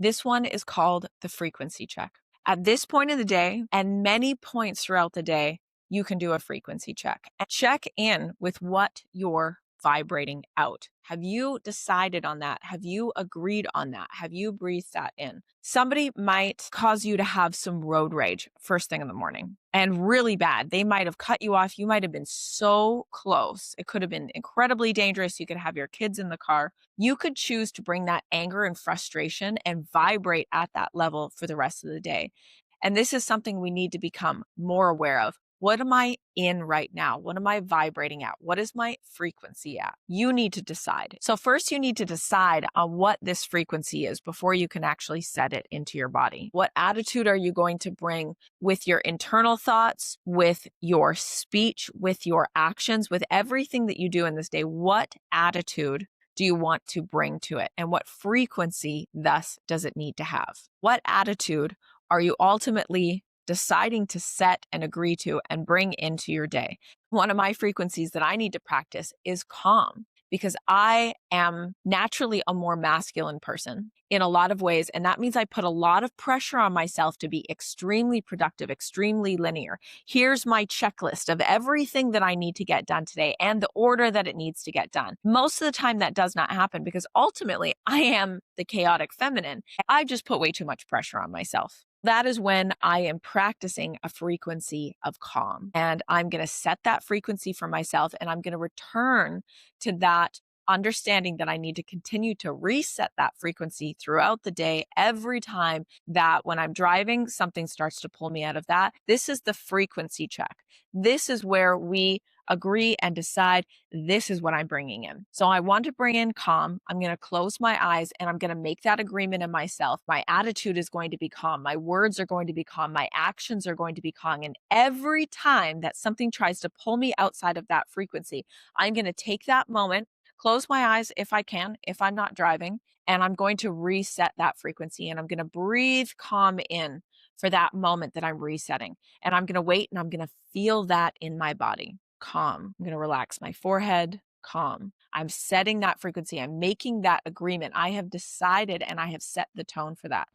This one is called the frequency check. At this point in the day and many points throughout the day, you can do a frequency check and check in with what you're vibrating out. Have you decided on that? Have you agreed on that? Have you breathed that in? Somebody might cause you to have some road rage first thing in the morning and really bad. They might have cut you off. You might have been so close. It could have been incredibly dangerous. You could have your kids in the car. You could choose to bring that anger and frustration and vibrate at that level for the rest of the day. And this is something we need to become more aware of. What am I in right now? What am I vibrating at? What is my frequency at? You need to decide. So first you need to decide on what this frequency is before you can actually set it into your body. What attitude are you going to bring with your internal thoughts, with your speech, with your actions, with everything that you do in this day? What attitude do you want to bring to it? And what frequency thus does it need to have? What attitude are you ultimately deciding to set and agree to and bring into your day? One of my frequencies that I need to practice is calm, because I am naturally a more masculine person in a lot of ways. And that means I put a lot of pressure on myself to be extremely productive, extremely linear. Here's my checklist of everything that I need to get done today and the order that it needs to get done. Most of the time that does not happen because ultimately I am the chaotic feminine. I just put way too much pressure on myself. That is when I am practicing a frequency of calm. And I'm going to set that frequency for myself, and I'm going to return to that understanding that I need to continue to reset that frequency throughout the day. Every time that when I'm driving, something starts to pull me out of that. This is the frequency check. This is where we agree and decide this is what I'm bringing in. So I want to bring in calm. I'm going to close my eyes and I'm going to make that agreement in myself. My attitude is going to be calm. My words are going to be calm. My actions are going to be calm. And every time that something tries to pull me outside of that frequency, I'm going to take that moment, close my eyes if I can, if I'm not driving, and I'm going to reset that frequency and I'm going to breathe calm in for that moment that I'm resetting. And I'm going to wait and I'm going to feel that in my body. Calm. I'm going to relax my forehead. Calm. I'm setting that frequency. I'm making that agreement. I have decided and I have set the tone for that.